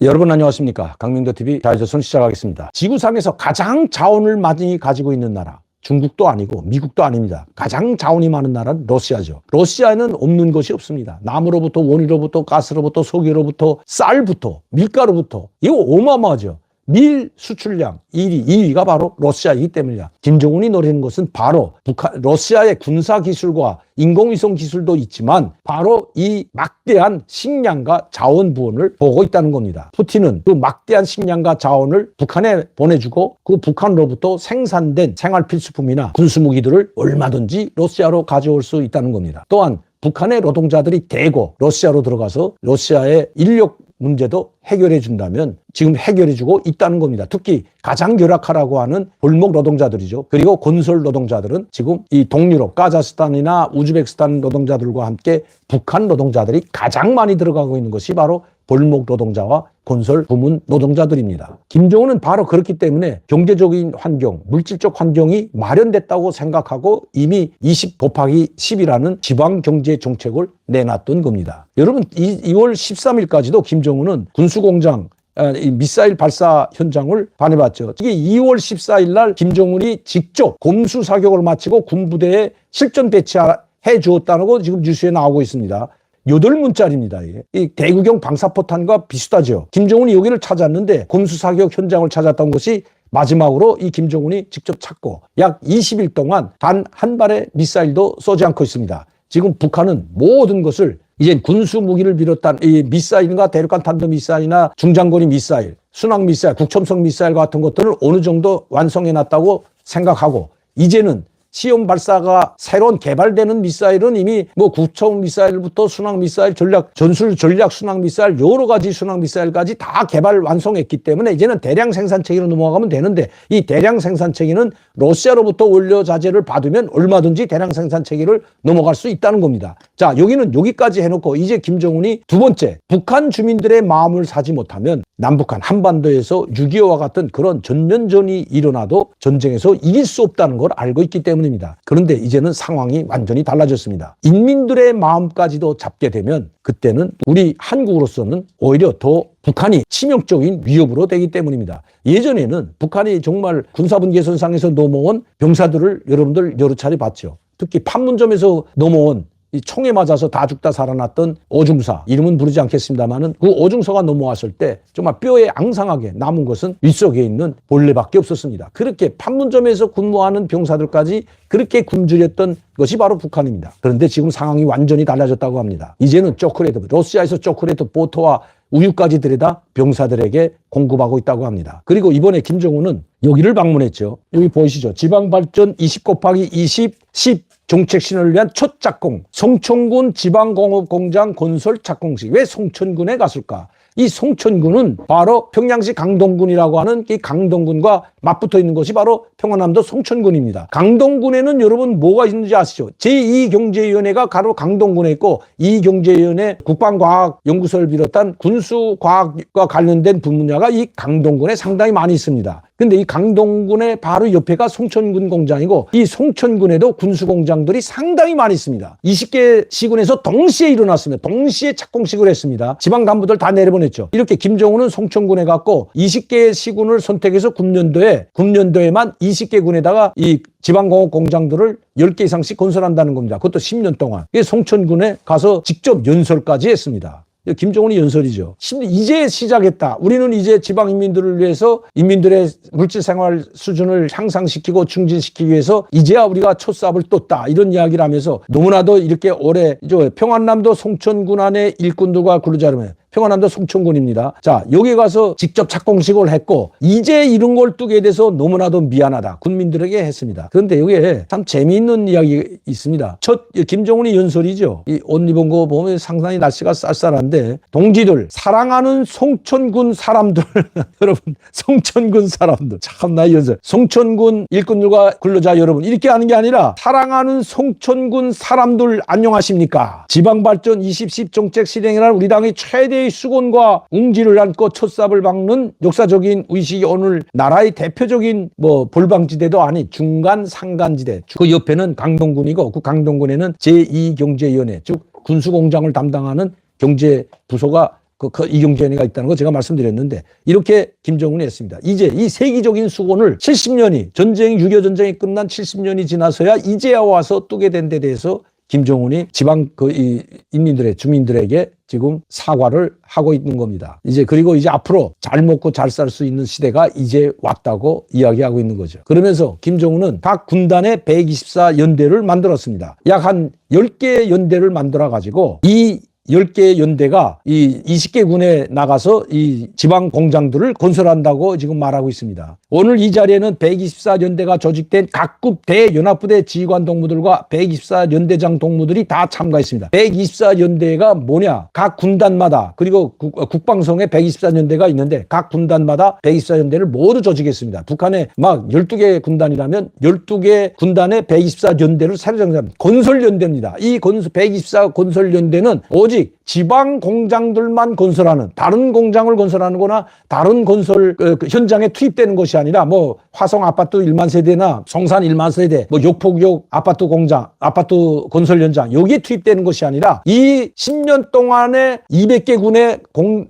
여러분 안녕하십니까. 강민도TV 자유조선 시작하겠습니다. 지구상에서 가장 자원을 많이 가지고 있는 나라 중국도 아니고 미국도 아닙니다. 가장 자원이 많은 나라는 러시아죠. 러시아에는 없는 것이 없습니다. 나무로부터 원유로부터 가스로부터 석유로부터 쌀부터 밀가루부터 이거 어마어마하죠. 밀 수출량 2위가 바로 러시아이기 때문이야. 김정은이 노리는 것은 바로 러시아의 군사 기술과 인공위성 기술도 있지만 바로 이 막대한 식량과 자원 부원을 보고 있다는 겁니다. 푸틴은 그 막대한 식량과 자원을 북한에 보내주고 그 북한으로부터 생산된 생활 필수품이나 군수무기들을 얼마든지 러시아로 가져올 수 있다는 겁니다. 또한 북한의 노동자들이 대거 러시아로 들어가서 러시아의 인력 문제도 해결해 준다면 지금 해결해 주고 있다는 겁니다. 특히 가장 열악하라고 하는 골목 노동자들이죠. 그리고 건설 노동자들은 지금 이 동유럽, 카자흐스탄이나 우즈베키스탄 노동자들과 함께 북한 노동자들이 가장 많이 들어가고 있는 것이 바로 골목 노동자와 건설 부문 노동자들입니다. 김정은은 바로 그렇기 때문에 경제적인 환경, 물질적 환경이 마련됐다고 생각하고 이미 20 곱하기 10이라는 지방경제 정책을 내놨던 겁니다. 여러분 2월 13일까지도 김정은은 군수공장 미사일 발사 현장을 반해봤죠. 이게 2월 14일 날 김정은이 직접 검수 사격을 마치고 군부대에 실전 배치해 주었다는 거 지금 뉴스에 나오고 있습니다. 8문짜리입니다. 이 대구경 방사포탄과 비슷하죠. 김정은이 여기를 찾았는데 검수사격 현장을 찾았던 것이 마지막으로 이 김정은이 직접 찾고 약 20일 동안 단 한 발의 미사일도 쏘지 않고 있습니다. 지금 북한은 모든 것을 이제 군수무기를 비롯한 이 미사일과 대륙간 탄도미사일이나 중장거리 미사일, 순항미사일, 국첨성 미사일 같은 것들을 어느 정도 완성해놨다고 생각하고 이제는 시험 발사가 새로운 개발되는 미사일은 이미 뭐 구청 미사일부터 순항 미사일, 전술 전략 순항 미사일, 여러 가지 순항 미사일까지 다 개발 완성했기 때문에 이제는 대량 생산 체계로 넘어가면 되는데 이 대량 생산 체계는 러시아로부터 원료 자재를 받으면 얼마든지 대량 생산 체계를 넘어갈 수 있다는 겁니다. 자, 여기는 여기까지 해놓고 이제 김정은이 두 번째, 북한 주민들의 마음을 사지 못하면 남북한 한반도에서 6.25와 같은 그런 전면전이 일어나도 전쟁에서 이길 수 없다는 걸 알고 있기 때문입니다. 그런데 이제는 상황이 완전히 달라졌습니다. 인민들의 마음까지도 잡게 되면 그때는 우리 한국으로서는 오히려 더 북한이 치명적인 위협으로 되기 때문입니다. 예전에는 북한이 정말 군사분계선상에서 넘어온 병사들을 여러분들 여러 차례 봤죠. 특히 판문점에서 넘어온 이 총에 맞아서 다 죽다 살아났던 오중사, 이름은 부르지 않겠습니다만은 그 오중서가 넘어왔을 때 정말 뼈에 앙상하게 남은 것은 윗속에 있는 벌레밖에 없었습니다. 그렇게 판문점에서 근무하는 병사들까지 그렇게 굶주렸던 것이 바로 북한입니다. 그런데 지금 상황이 완전히 달라졌다고 합니다. 이제는 초콜릿, 러시아에서 초콜릿, 버터와 우유까지 들여다 병사들에게 공급하고 있다고 합니다. 그리고 이번에 김정은은 여기를 방문했죠. 여기 보이시죠? 지방발전 20 곱하기 20, 10 정책 신호를 위한 첫 작공, 송천군 지방공업공장 건설 착공식. 왜 송천군에 갔을까? 이 송천군은 바로 평양시 강동군이라고 하는 이 강동군과 맞붙어 있는 것이 바로 평안남도 송천군입니다. 강동군에는 여러분 뭐가 있는지 아시죠? 제2경제위원회가 바로 강동군에 있고 이 경제위원회 국방과학연구소를 비롯한 군수과학과 관련된 분야가 이 강동군에 상당히 많이 있습니다. 근데 이 강동군의 바로 옆에가 송천군 공장이고 이 송천군에도 군수공장들이 상당히 많이 있습니다. 20개 시군에서 동시에 일어났습니다. 동시에 착공식을 했습니다. 지방 간부들 다 내려보냈죠. 이렇게 김정은은 송천군에 갔고 20개 시군을 선택해서 군년도에만 20개 군에다가 이 지방공업 공장들을 10개 이상씩 건설한다는 겁니다. 그것도 10년 동안. 송천군에 가서 직접 연설까지 했습니다. 김정은이 연설이죠. 이제 시작했다. 우리는 이제 지방 인민들을 위해서 인민들의 물질 생활 수준을 향상시키고 증진시키기 위해서 이제야 우리가 첫 삽을 떴다. 이런 이야기를 하면서 너무나도 이렇게 오래 평안남도 송천군 안에 일꾼들과 근로자라면 평안남도 송천군입니다. 자, 여기 가서 직접 착공식을 했고 이제 이런 걸 뜨게 돼서 너무나도 미안하다. 군민들에게 했습니다. 그런데 여기에 참 재미있는 이야기 있습니다. 첫 김정은이 연설이죠. 이 옷 입은 거 보면 상당히 날씨가 쌀쌀한데 동지들, 사랑하는 송천군 사람들 여러분, 송천군 사람들 참나 연설. 송천군 일꾼들과 근로자 여러분 이렇게 하는 게 아니라 사랑하는 송천군 사람들 안녕하십니까? 지방발전 2010 정책 실행이라는 우리 당의 최대 수건과 웅지를 안고 첫삽을 박는 역사적인 의식이 오늘 나라의 대표적인 볼방지대도 아닌 중간 상간지대. 그 옆에는 강동군이고 그 강동군에는 제2경제위원회 즉 군수공장을 담당하는 경제부서가 이경재가 있다는 거 제가 말씀드렸는데 이렇게 김정은이 했습니다. 이제 이 세계적인 수건을 70년이 6.25 전쟁이 끝난 70년이 지나서야 이제야 와서 뜨게 된 데 대해서 김정은이 지방 인민들의 주민들에게 지금 사과를 하고 있는 겁니다. 그리고 이제 앞으로 잘 먹고 잘 살 수 있는 시대가 이제 왔다고 이야기하고 있는 거죠. 그러면서 김정은은 각 군단의 124연대를 만들었습니다. 약 한 10개 연대를 만들어 가지고 이 10개 연대가 이 20개 군에 나가서 이 지방 공장들을 건설한다고 지금 말하고 있습니다. 오늘 이 자리에는 124연대가 조직된 각급 대연합부대 지휘관 동무들과 124연대장 동무들이 다 참가했습니다. 124연대가 뭐냐? 각 군단마다 그리고 국방성에 124연대가 있는데 각 군단마다 124연대를 모두 조직했습니다. 북한에 막 12개 군단이라면 12개 군단에 124연대를 새로 정립합니다. 건설연대입니다. 이 124 건설연대는 오직 지방 공장들만 건설하는 다른 공장을 건설하는 거나 다른 건설 현장에 투입되는 것이 아니라 뭐 화성 아파트 1만 세대나 성산 1만 세대 뭐 욕폭역 아파트 공장 아파트 건설 현장 여기에 투입되는 것이 아니라 이 10년 동안에 200개 군의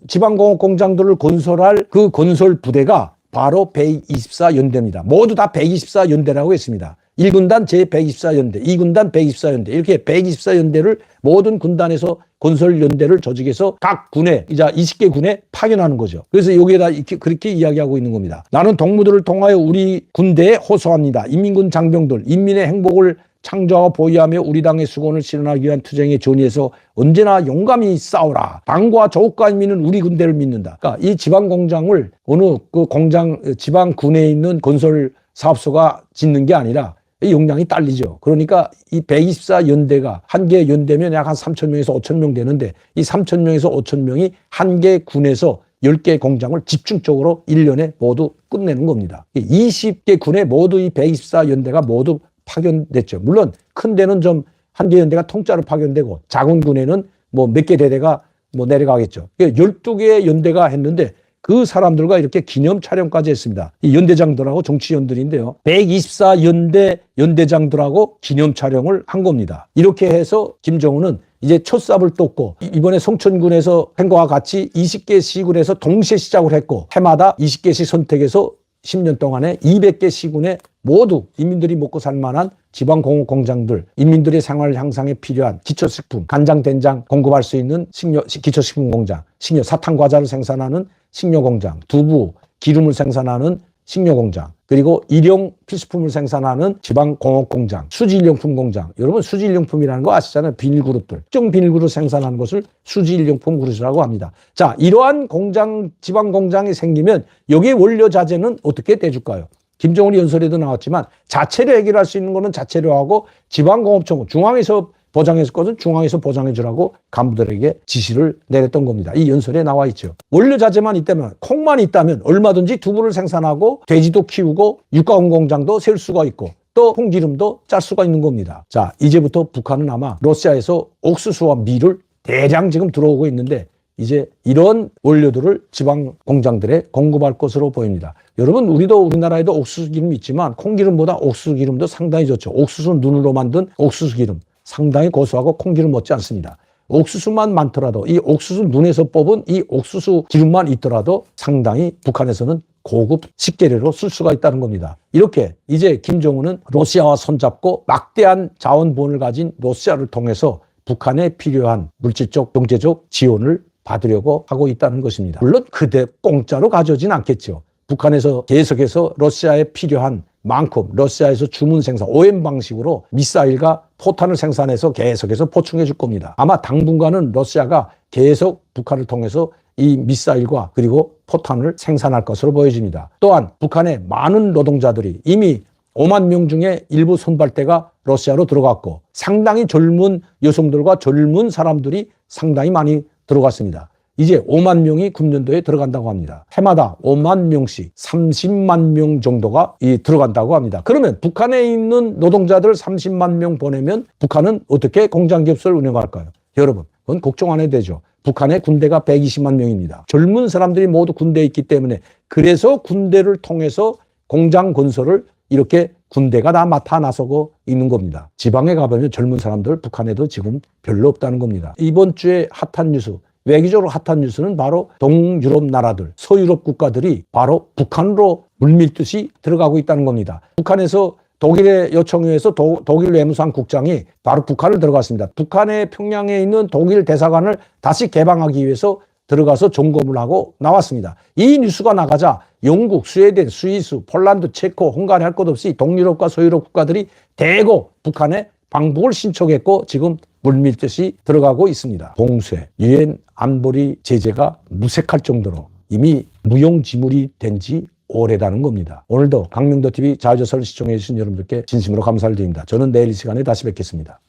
지방공업 공장들을 건설할 그 건설 부대가 바로 124연대입니다. 모두 다 124연대라고 했습니다. 1군단 제124연대, 2군단 124연대 이렇게 124연대를 모든 군단에서 건설연대를 조직해서 각 군에 이제 20개 군에 파견하는 거죠. 그래서 여기에다 그렇게 이야기하고 있는 겁니다. 나는 동무들을 통하여 우리 군대에 호소합니다. 인민군 장병들, 인민의 행복을 창조하고 보유하며 우리 당의 수건을 실현하기 위한 투쟁에 전의해서 언제나 용감히 싸우라. 당과 조국과 인민은 우리 군대를 믿는다. 그러니까 이 지방 공장을 어느 그 공장 지방 군에 있는 건설 사업소가 짓는 게 아니라 이 용량이 딸리죠. 그러니까 이 124연대가 한 개 연대면 약 한 3,000명에서 5,000명 되는데 이 3,000명에서 5,000명이 한 개 군에서 10개 공장을 집중적으로 1년에 모두 끝내는 겁니다. 20개 군에 모두 이 124연대가 모두 파견됐죠. 물론 큰 데는 좀 한 개 연대가 통짜로 파견되고 작은 군에는 뭐 몇 개 대대가 뭐 내려가겠죠. 12개 연대가 했는데 그 사람들과 이렇게 기념 촬영까지 했습니다. 이 연대장들하고 정치연들인데요. 124연대 연대장들하고 기념 촬영을 한 겁니다. 이렇게 해서 김정은은 이제 첫 삽을 떴고 이번에 송천군에서 한 거와 같이 20개 시군에서 동시에 시작을 했고 해마다 20개씩 선택해서 10년 동안에 200개 시군에 모두 인민들이 먹고 살 만한 지방공업공장들, 인민들의 생활 향상에 필요한 기초식품, 간장, 된장 공급할 수 있는 기초식품 공장, 사탕과자를 생산하는 식료공장, 두부, 기름을 생산하는 식료공장, 그리고 일용 필수품을 생산하는 지방공업공장, 수지일용품 공장. 여러분 수지일용품이라는 거 아시잖아요. 비닐그릇들. 특정 비닐그릇 생산하는 것을 수지일용품 그릇이라고 합니다. 자, 이러한 공장, 지방공장이 생기면 여기에 원료자재는 어떻게 떼줄까요? 김정은이 연설에도 나왔지만 자체로 해결할 수 있는 거는 자체로 하고 지방공업청 중앙에서 보장했을 것은 중앙에서 보장해 주라고 간부들에게 지시를 내렸던 겁니다. 이 연설에 나와 있죠. 원료자재만 있다면 콩만 있다면 얼마든지 두부를 생산하고 돼지도 키우고 육가공 공장도 세울 수가 있고 또 콩기름도 짤 수가 있는 겁니다. 자, 이제부터 북한은 아마 러시아에서 옥수수와 밀을 대량 지금 들어오고 있는데 이제 이런 원료들을 지방 공장들에 공급할 것으로 보입니다. 여러분 우리나라에도 옥수수 기름이 있지만 콩기름보다 옥수수 기름도 상당히 좋죠. 옥수수 눈으로 만든 옥수수 기름 상당히 고소하고 콩기름 못지 않습니다. 옥수수만 많더라도 이 옥수수 눈에서 뽑은 이 옥수수 기름만 있더라도 상당히 북한에서는 고급 식재료로 쓸 수가 있다는 겁니다. 이렇게 이제 김정은은 러시아와 손잡고 막대한 자원본을 가진 러시아를 통해서 북한에 필요한 물질적, 경제적 지원을 받으려고 하고 있다는 것입니다. 물론 그대 공짜로 가져오진 않겠죠. 북한에서 계속해서 러시아에 필요한 만큼 러시아에서 주문 생산, OEM 방식으로 미사일과 포탄을 생산해서 계속해서 보충해 줄 겁니다. 아마 당분간은 러시아가 계속 북한을 통해서 이 미사일과 그리고 포탄을 생산할 것으로 보여집니다. 또한 북한의 많은 노동자들이 이미 5만 명 중에 일부 선발대가 러시아로 들어갔고 상당히 젊은 여성들과 젊은 사람들이 상당히 많이 들어갔습니다. 이제 5만 명이 금년도에 들어간다고 합니다. 해마다 5만 명씩 30만 명 정도가 들어간다고 합니다. 그러면 북한에 있는 노동자들 30만 명 보내면 북한은 어떻게 공장기업소를 운영할까요? 여러분, 그건 걱정 안 해도 되죠. 북한의 군대가 120만 명입니다. 젊은 사람들이 모두 군대에 있기 때문에 그래서 군대를 통해서 공장 건설을 이렇게 군대가 다 맡아 나서고 있는 겁니다. 지방에 가보면 젊은 사람들 북한에도 지금 별로 없다는 겁니다. 이번 주에 핫한 뉴스 외교적으로 핫한 뉴스는 바로 동유럽 나라들, 서유럽 국가들이 바로 북한으로 물밀듯이 들어가고 있다는 겁니다. 북한에서 독일의 요청에 의해서 독일 외무상 국장이 바로 북한을 들어갔습니다. 북한의 평양에 있는 독일 대사관을 다시 개방하기 위해서 들어가서 점검을 하고 나왔습니다. 이 뉴스가 나가자 영국, 스웨덴, 스위스, 폴란드, 체코, 헝가리 할 것 없이 동유럽과 서유럽 국가들이 대거 북한에 방북을 신청했고 지금 물밀듯이 들어가고 있습니다. 봉쇄, 유엔 안보리 제재가 무색할 정도로 이미 무용지물이 된 지 오래다는 겁니다. 오늘도 강명도TV 자유조선을 시청해 주신 여러분들께 진심으로 감사를 드립니다. 저는 내일 이 시간에 다시 뵙겠습니다.